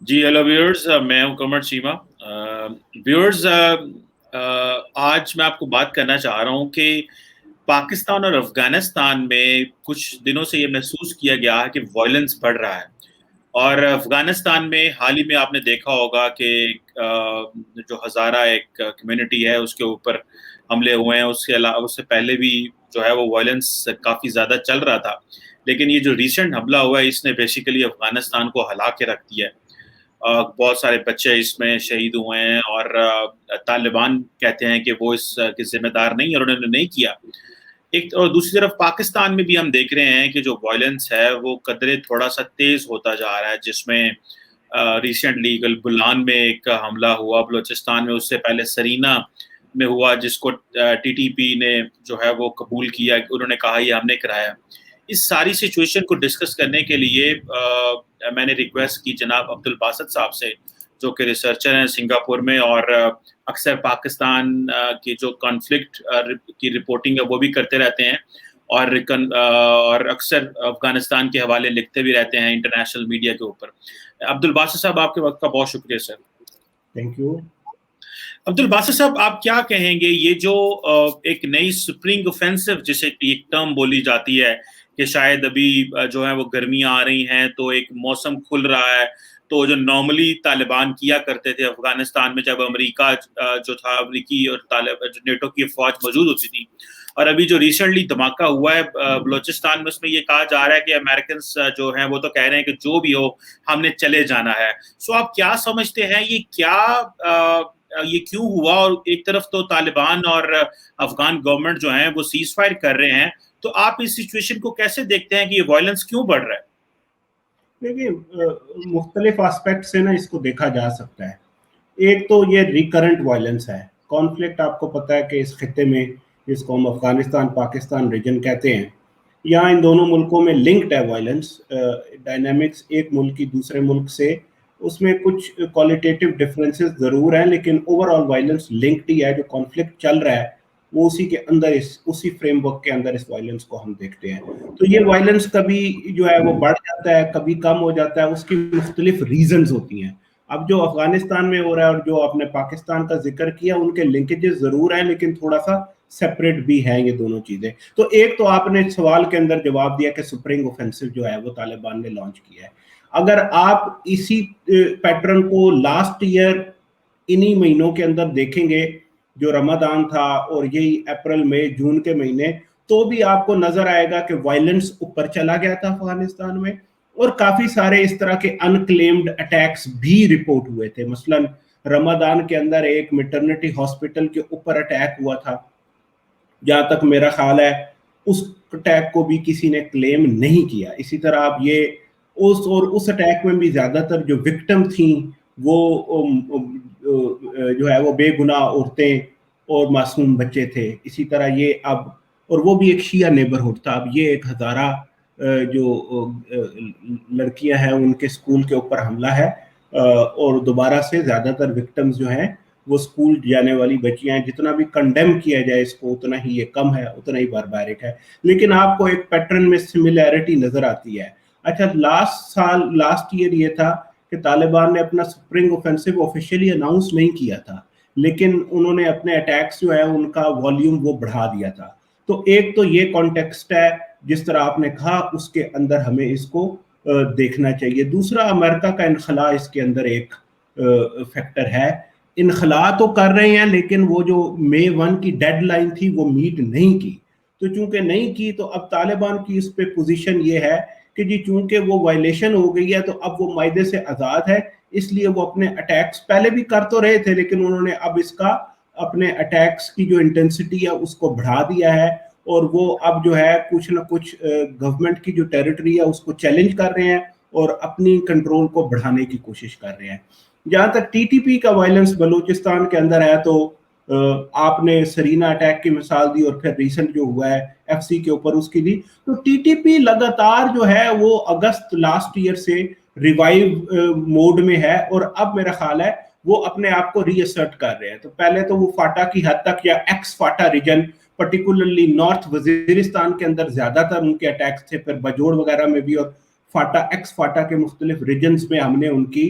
جی hello viewers, میں ہوں کمر چیمہ. ویورز، آج میں آپ کو بات کرنا چاہ رہا ہوں کہ پاکستان اور افغانستان میں کچھ دنوں سے یہ محسوس کیا گیا ہے کہ وائلنس بڑھ رہا ہے. اور افغانستان میں حال ہی میں آپ نے دیکھا ہوگا کہ جو ہزارہ ایک کمیونٹی ہے اس کے اوپر حملے ہوئے ہیں. اس سے پہلے بھی جو ہے وہ وائلنس کافی زیادہ چل رہا تھا، لیکن یہ جو ریسنٹ حملہ ہوا ہے اس نے بیسیکلی افغانستان کو ہلا کے رکھ دیا ہے. بہت سارے بچے اس میں شہید ہوئے ہیں، اور طالبان کہتے ہیں کہ وہ اس کے ذمہ دار نہیں اور انہوں نے نہیں کیا. ایک اور دوسری طرف پاکستان میں بھی ہم دیکھ رہے ہیں کہ جو وائلنس ہے وہ قدرے تھوڑا سا تیز ہوتا جا رہا ہے، جس میں ریسنٹلی گلبلان میں ایک حملہ ہوا بلوچستان میں، اس سے پہلے سرینا میں ہوا جس کو ٹی ٹی پی نے جو ہے وہ قبول کیا، انہوں نے کہا یہ ہم نے کرایا. اس ساری سچویشن کو ڈسکس کرنے کے لیے میں نے ریکویسٹ کی جناب عبد الباسط صاحب سے، جو کہ ریسرچر ہیں سنگاپور میں، اور اکثر پاکستان کی جو کانفلکٹ کی رپورٹنگ ہے وہ بھی کرتے رہتے ہیں، اور اکثر افغانستان کے حوالے لکھتے بھی رہتے ہیں انٹرنیشنل میڈیا کے اوپر. عبد الباسط صاحب، آپ کے وقت کا بہت شکریہ سر. Thank you. عبد الباسط صاحب، آپ کیا کہیں گے یہ جو ایک نئی سپرنگ اوفینسو جسے ایک ٹرم بولی جاتی ہے کہ شاید ابھی جو ہے وہ گرمیاں آ رہی ہیں تو ایک موسم کھل رہا ہے، تو جو نارملی طالبان کیا کرتے تھے افغانستان میں جب امریکہ جو تھا، امریکی اور نیٹو کی فوج موجود ہوتی تھی، اور ابھی جو ریسنٹلی دھماکہ ہوا ہے بلوچستان میں، اس میں یہ کہا جا رہا ہے کہ امریکنس جو ہیں وہ تو کہہ رہے ہیں کہ جو بھی ہو ہم نے چلے جانا ہے. سو آپ کیا سمجھتے ہیں یہ کیوں ہوا؟ اور ایک طرف تو طالبان اور افغان گورنمنٹ جو ہیں وہ سیز فائر کر رہے ہیں، تو آپ اس سچویشن کو کیسے دیکھتے ہیں کہ یہ وائلنس کیوں بڑھ رہا ہے؟ دیکھیے، مختلف آسپیکٹ سے نا اس کو دیکھا جا سکتا ہے. ایک تو یہ ریکرنٹ وائلنس ہے. کانفلکٹ آپ کو پتہ ہے کہ اس خطے میں، جس کو ہم افغانستان پاکستان ریجن کہتے ہیں، یہاں ان دونوں ملکوں میں لنکڈ ہے وائلنس. ڈائنامکس ایک ملک کی دوسرے ملک سے، اس میں کچھ کوالٹیٹیو ڈفرینسز ضرور ہیں، لیکن اوور آل وائلنس لنکڈ ہی ہے. جو کانفلکٹ چل رہا ہے وہ اسی کے اندر، اسی فریم ورک کے اندر اس وائلنس کو ہم دیکھتے ہیں. تو یہ وائلنس کبھی جو ہے وہ بڑھ جاتا ہے، کبھی کم ہو جاتا ہے. اس کی مختلف ریزنز ہوتی ہیں. اب جو افغانستان میں ہو رہا ہے اور جو آپ نے پاکستان کا ذکر کیا، ان کے لنکیجز ضرور ہیں، لیکن تھوڑا سا سیپریٹ بھی ہیں یہ دونوں چیزیں. تو ایک تو آپ نے سوال کے اندر جواب دیا کہ سپرنگ اوفینسو جو ہے وہ طالبان نے لانچ کیا ہے. اگر آپ اسی پیٹرن کو لاسٹ ایئر انہی مہینوں کے اندر دیکھیں گے، جو رمضان تھا اور یہی اپریل مئی جون کے مہینے، تو بھی آپ کو نظر آئے گا کہ وائلنس اوپر چلا گیا تھا افغانستان میں، اور کافی سارے اس طرح کے انکلیمڈ اٹیکس بھی رپورٹ ہوئے تھے. مثلا رمضان کے اندر ایک میٹرنٹی ہاسپٹل کے اوپر اٹیک ہوا تھا، جہاں تک میرا خیال ہے اس اٹیک کو بھی کسی نے کلیم نہیں کیا. اسی طرح آپ یہ اس اٹیک میں بھی زیادہ تر جو وکٹم تھیں وہ جو ہے وہ بے گناہ عورتیں اور معصوم بچے تھے. اسی طرح یہ اب، اور وہ بھی ایک شیعہ نیبرہڈ تھا. اب یہ ایک ہزارہ جو لڑکیاں ہیں ان کے سکول کے اوپر حملہ ہے، اور دوبارہ سے زیادہ تر وکٹمز جو ہیں وہ سکول جانے والی بچیاں ہیں. جتنا بھی کنڈیم کیا جائے اس کو اتنا ہی یہ کم ہے، اتنا ہی باربیرک ہے. لیکن آپ کو ایک پیٹرن میں سملیرٹی نظر آتی ہے. اچھا، لاسٹ ایئر یہ تھا کہ طالبان نے اپنا سپرنگ اوفینسو آفیشیلی اناؤنس نہیں کیا تھا، لیکن انہوں نے اپنے اٹیکس جو ہے ان کا والیوم وہ بڑھا دیا تھا. تو ایک تو یہ کانٹیکسٹ ہے جس طرح آپ نے کہا، اس کے اندر ہمیں اس کو دیکھنا چاہیے. دوسرا، امریکہ کا انخلاء اس کے اندر ایک فیکٹر ہے. انخلاء تو کر رہے ہیں لیکن وہ جو مئی 1 کی ڈیڈ لائن تھی وہ میٹ نہیں کی. تو چونکہ نہیں کی تو اب طالبان کی اس پہ پوزیشن یہ ہے کہ جی چونکہ وہ وائلیشن ہو گئی ہے تو اب وہ معاہدے سے آزاد ہے، اس لیے وہ اپنے اٹیکس پہلے بھی کر تو رہے تھے، لیکن انہوں نے اب اس کا اپنے اٹیکس کی جو انٹینسٹی ہے اس کو بڑھا دیا ہے، اور وہ اب جو ہے کچھ نہ کچھ گورنمنٹ کی جو ٹیریٹری ہے اس کو چیلنج کر رہے ہیں اور اپنی کنٹرول کو بڑھانے کی کوشش کر رہے ہیں. جہاں تک ٹی ٹی پی کا وائلنس بلوچستان کے اندر ہے، تو آپ نے سرینا اٹیک کی مثال دی، اور پھر ریسنٹ جو ہوا ہے ایف سی کے اوپر اس کی دی. تو ٹی ٹی پی لگاتار جو ہے وہ اگست لاسٹ ایئر سے ریوائیو موڈ میں ہے، اور اب میرا خیال ہے وہ اپنے آپ کو ری اسرٹ کر رہے ہیں. تو پہلے تو وہ فاٹا کی حد تک، یا x FATA region particularly north Waziristan کے اندر زیادہ تر ان کے اٹیکس تھے، پھر بجوڑ وغیرہ میں بھی، اور فاٹا ایکس فاٹا کے مختلف ریجنز میں ہم نے ان کی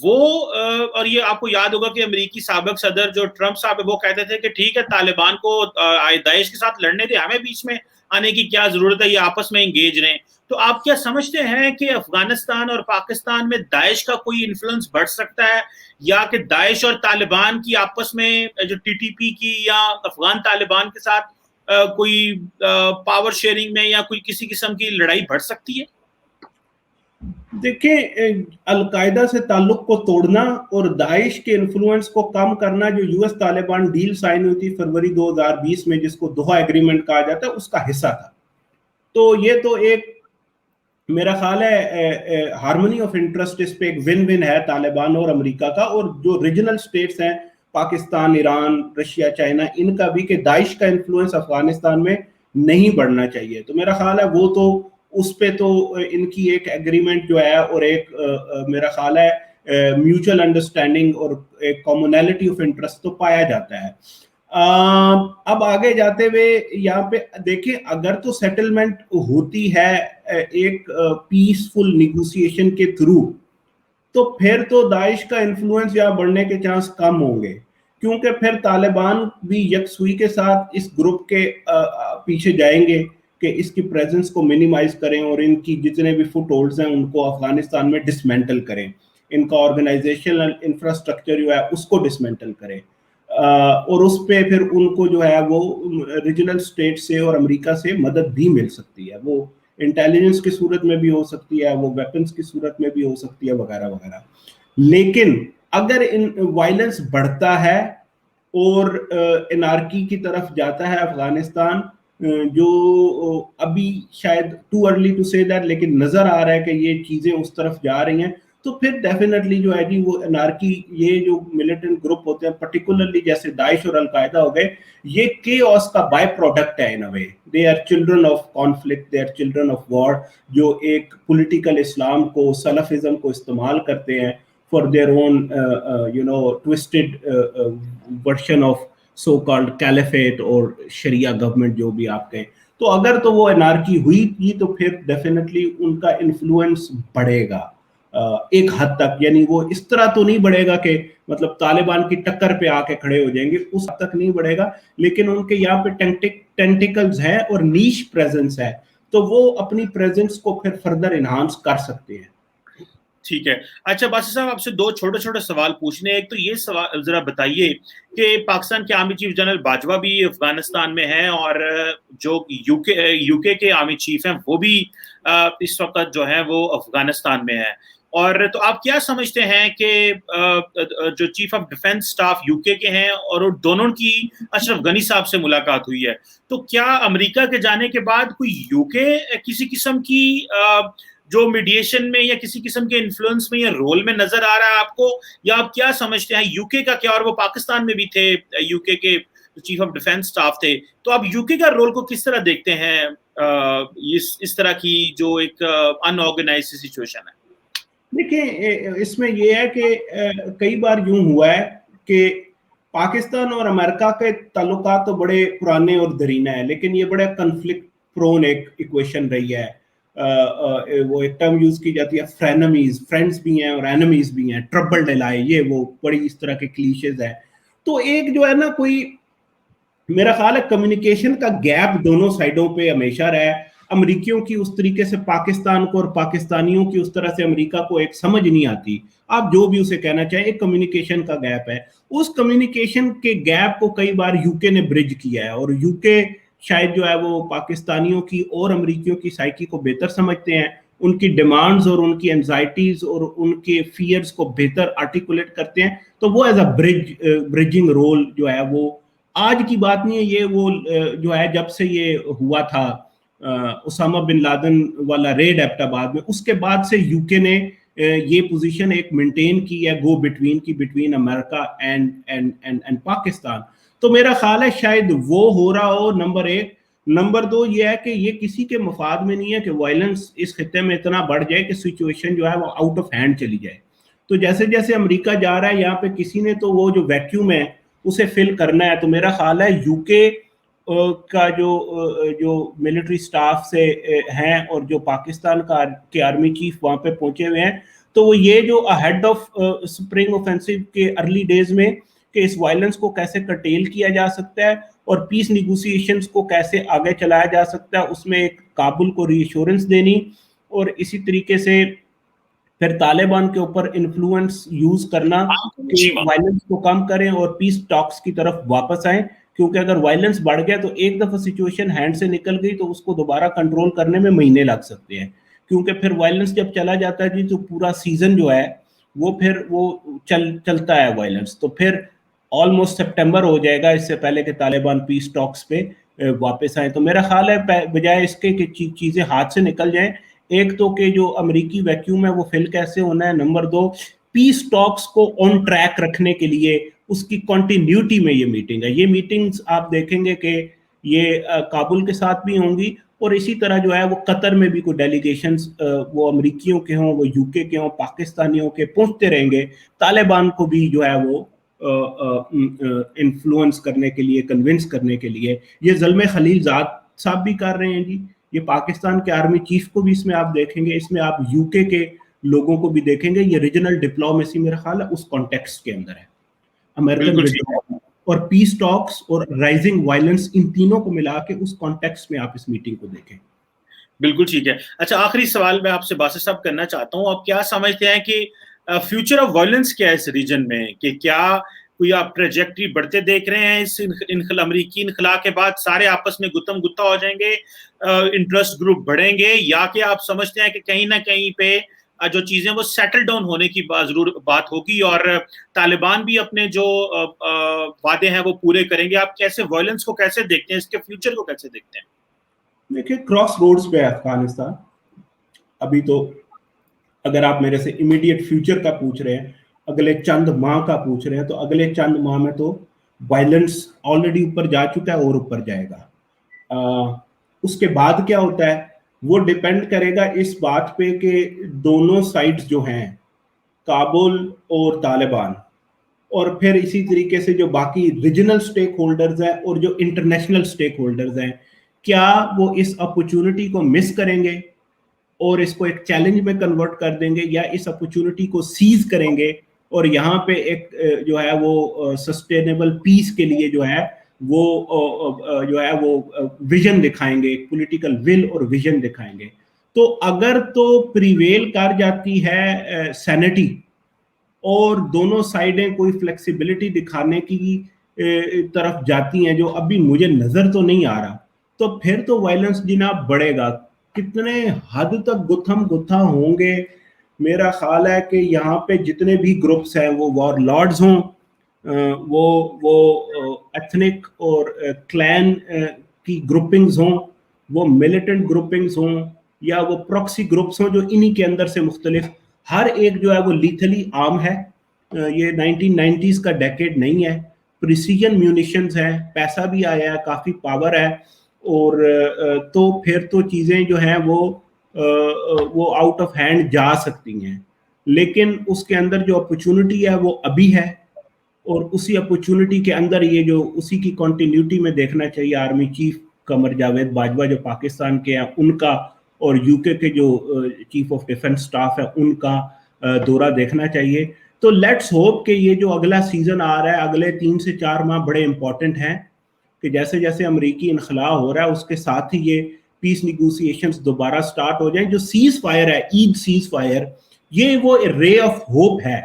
وہ اور یہ آپ کو یاد ہوگا کہ امریکی سابق صدر جو ٹرمپ صاحب ہے وہ کہتے تھے کہ ٹھیک ہے طالبان کو داعش کے ساتھ لڑنے دیں, ہمیں بیچ میں آنے کی کیا ضرورت ہے, یہ آپس میں انگیج رہیں. تو آپ کیا سمجھتے ہیں کہ افغانستان اور پاکستان میں داعش کا کوئی انفلوئنس بڑھ سکتا ہے, یا کہ داعش اور طالبان کی آپس میں جو ٹی ٹی پی کی یا افغان طالبان کے ساتھ کوئی پاور شیئرنگ میں یا کوئی کسی قسم کی لڑائی بڑھ سکتی ہے؟ دیکھیں, القاعدہ سے تعلق کو توڑنا اور داعش کے انفلوئنس کو کم کرنا, جو U S Taliban deal sign ہوئی تھی فروری 2020 میں جس کو دوحہ ایگریمنٹ کہا جاتا ہے, اس کا حصہ تھا. تو یہ تو ایک میرا خیال ہے ہارمونی آف انٹرسٹ اس پہ ایک ون ون ہے طالبان اور امریکہ کا, اور جو ریجنل سٹیٹس ہیں پاکستان, ایران, رشیا, چائنا, ان کا بھی, کہ داعش کا انفلوئنس افغانستان میں نہیں بڑھنا چاہیے. تو میرا خیال ہے وہ تو اس پہ تو ان کی ایک ایگریمنٹ جو ہے اور ایک میرا خیال ہے میوچل انڈرسٹینڈنگ اور ایک کامنالٹی آف انٹرسٹ تو پایا جاتا ہے. اب آگے جاتے ہوئے یہاں پہ دیکھیں, اگر تو سیٹلمنٹ ہوتی ہے ایک پیسفل نیگوسیشن کے تھرو, تو پھر تو داعش کا انفلوئنس یہاں بڑھنے کے چانس کم ہوں گے, کیونکہ پھر طالبان بھی یکسوئی کے ساتھ اس گروپ کے پیچھے جائیں گے کہ اس کی پریزنس کو منیمائز کریں اور ان کی جتنے بھی فٹ ہولڈز ہیں ان کو افغانستان میں ڈسمینٹل کریں, ان کا آرگنائزیشنل انفراسٹرکچر جو ہے اس کو ڈسمینٹل کریں, اور اس پہ پھر ان کو جو ہے وہ ریجنل اسٹیٹ سے اور امریکہ سے مدد بھی مل سکتی ہے. وہ انٹیلیجنس کی صورت میں بھی ہو سکتی ہے, وہ ویپنز کی صورت میں بھی ہو سکتی ہے, وغیرہ وغیرہ. لیکن اگر وائلنس بڑھتا ہے اور انارکی کی طرف جاتا ہے افغانستان, جو ابھی شاید ٹو ارلی ٹو سے دیٹ, لیکن نظر آ رہا ہے کہ یہ چیزیں اس طرف جا رہی ہیں, تو پھر ڈیفینیٹلی جو ہے جی وہ انارکی, یہ جو ملیٹنٹ گروپ ہوتے ہیں پرٹیکولرلی جیسے داعش اور القاعدہ ہو گئے, یہ کیوس کا بائی پروڈکٹ ہے in a way. They are children of conflict, they are children of war, جو ایک پولیٹیکل اسلام کو, سلفزم کو استعمال کرتے ہیں for their own toasted version of so called caliphate اور شریعہ گورنمنٹ جو بھی آپ کہیں. تو اگر تو وہ انارکی ہوئی تھی تو پھر ڈیفینیٹلی ان کا انفلوئنس بڑھے گا ایک حد تک, یعنی وہ اس طرح تو نہیں بڑھے گا کہ مطلب طالبان کی ٹکر پہ آ کے کھڑے ہو جائیں گے, اس حد تک نہیں بڑھے گا, لیکن ان کے یہاں پہ ٹینٹیکلز ہیں اور نیش پریزنس ہے, تو وہ اپنی پریزنس کو پھر فردر انہانس کر سکتے ہیں. ٹھیک ہے. اچھا باسط صاحب, آپ سے دو چھوٹے چھوٹے سوال پوچھنے. ایک تو یہ سوال ذرا بتائیے کہ پاکستان کے آرمی چیف جنرل باجوہ بھی افغانستان میں ہیں, اور جو یو کے کے آرمی چیف ہیں وہ بھی اس وقت جو ہے وہ افغانستان میں ہیں. اور تو آپ کیا سمجھتے ہیں کہ جو chief of defence staff you کے ہیں اور دونوں کی اشرف غنی صاحب سے ملاقات ہوئی ہے, تو کیا امریکہ کے جانے کے بعد کوئی یو کے کسی قسم کی جو میڈیشن میں یا کسی قسم کے انفلوئنس میں یا رول میں نظر آ رہا ہے آپ کو, یا آپ کیا سمجھتے ہیں یو کے کا کیا, اور وہ پاکستان میں بھی تھے یو کے چیف آف ڈیفنس اسٹاف تھے, تو آپ یو کے کا رول کو کس طرح دیکھتے ہیں اس طرح کی جو ایک ان آرگنائزڈ سچویشن ہے؟ دیکھیں, اس میں یہ ہے کہ کئی بار یوں ہوا ہے کہ پاکستان اور امریکہ کے تعلقات تو بڑے پرانے اور دیرینہ ہیں, لیکن یہ بڑے کنفلکٹ پرون ایک ایکویشن رہی ہے. وہ ایک ٹرم یوز کی جاتی ہے فرینمیز, فرینڈز بھی ہیں اور اینمیز بھی ہیں, ٹربل ڈلائے, یہ وہ بڑی اس طرح کے کلیشز ہیں. تو ایک جو ہے نا کوئی میرا خیال ہے کمیونیکیشن کا گیپ دونوں سائڈوں پہ ہمیشہ رہا ہے. امریکیوں کی اس طریقے سے پاکستان کو اور پاکستانیوں کی اس طرح سے امریکہ کو ایک سمجھ نہیں آتی, آپ جو بھی اسے کہنا چاہیں, ایک کمیونیکیشن کا گیپ ہے. اس کمیونیکیشن کے گیپ کو کئی بار یو کے نے برج کیا ہے, اور یو کے شاید جو ہے وہ پاکستانیوں کی اور امریکیوں کی سائیکی کو بہتر سمجھتے ہیں, ان کی ڈیمانڈز اور ان کی انزائٹیز اور ان کے فیئرز کو بہتر آرٹیکولیٹ کرتے ہیں. تو وہ ایز اے برجنگ رول جو ہے وہ آج کی بات نہیں ہے, یہ وہ جو ہے جب سے یہ ہوا تھا اسامہ بن لادن والا ریڈ ایبٹ آباد میں, اس کے بعد سے یو کے نے یہ پوزیشن ایک مینٹین کی ہے گو بٹوین کی, بٹوین امریکہ اینڈ پاکستان. تو میرا خیال ہے شاید وہ ہو رہا ہو, نمبر ایک. نمبر دو یہ ہے کہ یہ کسی کے مفاد میں نہیں ہے کہ وائلنس اس خطے میں اتنا بڑھ جائے کہ سچویشن جو ہے وہ آؤٹ آف ہینڈ چلی جائے. تو جیسے جیسے امریکہ جا رہا ہے یہاں پہ کسی نے تو وہ جو ویکیوم ہے اسے فل کرنا ہے. تو میرا خیال ہے یو کے کا جو ملٹری سٹاف سے ہیں اور جو پاکستان کا کے آرمی چیف وہاں پہ پہنچے ہوئے ہیں, تو وہ یہ جو اہیڈ آف اسپرنگ اوفینسو کے ارلی ڈیز میں کہ اس وائلنس کو کیسے کرٹیل کیا جا سکتا ہے اور پیس نیگوسیشنز کو کیسے آگے چلایا جا سکتا ہے، اس میں ایک کابل کو ری ایشورنس دینی، اور اسی طریقے سے پھر طالبان کے اوپر انفلوئنس یوز کرنا کہ وائلنس کو کم کریں اور پیس ٹاکس کی طرف واپس آئیں، کیونکہ اگر وائلنس بڑھ گیا تو ایک دفعہ سچویشن ہینڈ سے نکل گئی تو اس کو دوبارہ کنٹرول کرنے میں مہینے لگ سکتے ہیں، کیونکہ پھر وائلنس جب چلا جاتا ہے جی تو پورا سیزن جو ہے وہ پھر وہ چلتا ہے وائلنس، تو پھر آلموسٹ سپٹمبر ہو جائے گا اس سے پہلے کہ طالبان پیس ٹاکس پہ واپس آئیں۔ تو میرا خیال ہے بجائے اس کے کہ چیزیں ہاتھ سے نکل جائیں، ایک تو کہ جو امریکی ویکیوم ہے وہ فل کیسے ہونا ہے، نمبر دو پیس ٹاکس کو آن ٹریک رکھنے کے لیے اس کی کنٹینیوٹی میں یہ میٹنگ ہے۔ یہ میٹنگز آپ دیکھیں گے کہ یہ کابل کے ساتھ بھی ہوں گی، اور اسی طرح جو ہے وہ قطر میں بھی کوئی ڈیلیگیشنز وہ امریکیوں کے ہوں، وہ یو کے ہوں، پاکستانیوں کے پہنچتے رہیں گے، طالبان کو بھی جو ہے وہ انفلوئنس کرنے کے لیے، کنونس کرنے کے لیے۔ یہ زلمے خلیل زاد صاحب بھی کر رہے ہیں جی، یہ پاکستان کے آرمی چیف کو بھی اس میں آپ دیکھیں گے، اس میں آپ یو کے لوگوں کو بھی دیکھیں گے۔ یہ ریجنل ڈپلومیسی میرا خیال ہے اس کانٹیکسٹ کے اندر ہے، امریکن ودرا اور پیس ٹاکس اور رائزنگ وائلنس، ان تینوں کو ملا کے اس کانٹیکسٹ میں آپ اس میٹنگ کو دیکھیں۔ بالکل ٹھیک ہے۔ اچھا، آخری سوال میں آپ سے باسط صاحب کرنا چاہتا ہوں، آپ کیا سمجھتے ہیں کہ فیوچر آف وائلنس کیا ہے اس ریجن میں، کہ کیا کوئی آپ ٹریجیکٹری بڑھتے دیکھ رہے ہیں اس امریکی انخلا کے بعد، سارے آپس میں گتم گتا ہو جائیں گے، انٹرسٹ گروپ بڑھیں گے، یا کہ آپ سمجھتے ہیں کہ کہیں نہ کہیں پہ جو چیزیں وہ سیٹل ڈاؤن ہونے کی ضرور بات ہوگی اور طالبان بھی اپنے جو وعدے ہیں وہ پورے کریں گے؟ آپ کیسے وائلنس کو کیسے دیکھتے ہیں، اس کے فیوچر کو کیسے دیکھتے ہیں؟ دیکھیں کراس روڈز پہ ہے افغانستان ابھی، تو اگر آپ میرے سے امیڈیٹ فیوچر کا پوچھ رہے ہیں، اگلے چند ماہ کا پوچھ رہے ہیں، تو اگلے چند ماہ میں تو وائلنس آلریڈی اوپر جا چکا ہے اور اوپر جائے گا۔ اس کے بعد کیا ہوتا ہے وہ ڈیپینڈ کرے گا اس بات پہ کہ دونوں سائڈز جو ہیں، کابل اور طالبان، اور پھر اسی طریقے سے جو باقی ریجنل سٹیک ہولڈرز ہیں اور جو انٹرنیشنل سٹیک ہولڈرز ہیں، کیا وہ اس اپرچونٹی کو مس کریں گے اور اس کو ایک چیلنج میں کنورٹ کر دیں گے، یا اس اپرچونٹی کو سیز کریں گے اور یہاں پہ ایک جو ہے وہ سسٹینیبل پیس کے لیے جو ہے وہ ویژن دکھائیں گے، ایک پولیٹیکل ول اور ویژن دکھائیں گے۔ تو اگر تو پریویل کر جاتی ہے سینٹی اور دونوں سائیڈیں کوئی فلیکسیبلٹی دکھانے کی طرف جاتی ہیں، جو ابھی مجھے نظر تو نہیں آ رہا، تو پھر تو وائلنس جناب بڑھے گا۔ کتنے حد تک گتھم گتھا ہوں گے، میرا خیال ہے کہ یہاں پہ جتنے بھی گروپس ہیں، وہ وار لارڈز ہوں، وہ ایتھنک اور کلین کی گروپنگز ہوں، وہ ملیٹنٹ گروپنگز ہوں، یا وہ پروکسی گروپس ہوں جو انہی کے اندر سے مختلف، ہر ایک جو ہے وہ لیتھلی عام ہے۔ یہ 1990s کا ڈیکیڈ نہیں ہے، پریسیجن میونیشنز ہیں، پیسہ بھی آیا ہے، کافی پاور ہے، اور تو پھر تو چیزیں جو ہیں وہ آؤٹ آف ہینڈ جا سکتی ہیں، لیکن اس کے اندر جو اپرچونٹی ہے وہ ابھی ہے، اور اسی اپرچونٹی کے اندر یہ جو اسی کی کنٹینیوٹی میں دیکھنا چاہیے آرمی چیف قمر جاوید باجوہ جو پاکستان کے ہیں ان کا، اور یو کے جو چیف آف ڈیفنس سٹاف ہے ان کا دورہ دیکھنا چاہیے۔ تو لیٹس ہوپ کہ یہ جو اگلا سیزن آ رہا ہے، اگلے 3 سے 4 ماہ بڑے امپورٹنٹ ہیں، کہ جیسے جیسے امریکی انخلا ہو رہا ہے اس کے ساتھ ہی یہ پیس نیگوسیشنز دوبارہ سٹارٹ ہو جائیں۔ جو سیز فائر ہے، عید سیز فائر، یہ وہ رے آف ہوپ ہے،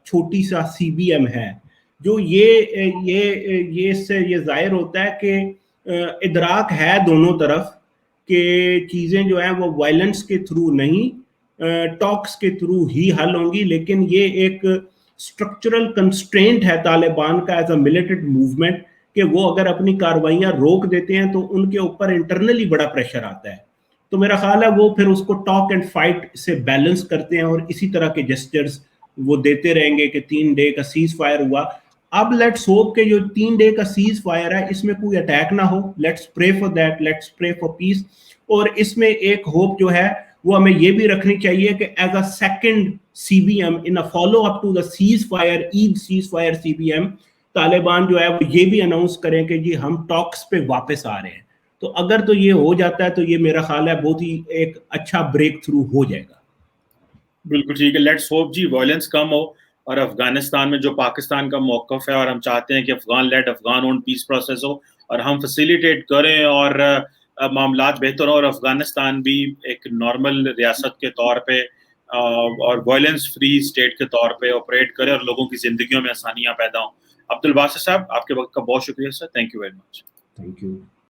چھوٹی سا سی بی ایم ہے، جو یہ اس سے یہ ظاہر ہوتا ہے کہ ادراک ہے دونوں طرف کہ چیزیں جو ہیں وہ وائلنس کے تھرو نہیں، ٹاکس کے تھرو ہی حل ہوں گی، لیکن یہ ایک اسٹرکچرل کنسٹرینٹ ہے طالبان کا ایز اے ملیٹنٹ موومنٹ، کہ وہ اگر اپنی کاروائیاں روک دیتے ہیں تو ان کے اوپر انٹرنلی بڑا پریشر آتا ہے۔ تو میرا خیال ہے وہ پھر اس کو ٹاک اینڈ فائٹ سے بیلنس کرتے ہیں، اور اسی طرح کے جسچرز وہ دیتے رہیں گے کہ 3 ڈے کا سیز فائر ہوا۔ اب لیٹس ہوپ کہ جو 3 ڈے کا سیز فائر ہے اس میں کوئی اٹیک نہ ہو، let's pray for that, let's pray for peace, اور اس میں ایک ہوپ جو ہے وہ ہمیں یہ بھی رکھنی چاہیے کہ as a second C B M in a follow up to the ceasefire, عید ceasefire C B M, Taliban جو ہے وہ یہ بھی اناؤنس کریں کہ جی ہم ٹاکس پہ واپس آ رہے ہیں۔ تو اگر تو یہ ہو جاتا ہے تو یہ میرا خیال ہے بہت ہی ایک اچھا بریک تھرو ہو جائے گا۔ بالکل ٹھیک ہے. لیٹس ہوپ جی وائلنس کم ہو اور افغانستان میں جو پاکستان کا موقف ہے اور ہم چاہتے ہیں کہ افغان لیڈ افغان اون پیس پروسیس ہو اور ہم فیسیلیٹیٹ کریں اور معاملات بہتر ہوں اور افغانستان بھی ایک نارمل ریاست کے طور پہ اور وائلنس فری اسٹیٹ کے طور پہ آپریٹ کرے اور لوگوں کی زندگیوں میں آسانیاں پیدا ہوں. عبد الباسط صاحب آپ کے وقت کا بہت شکریہ sir. Thank you very much. Thank you.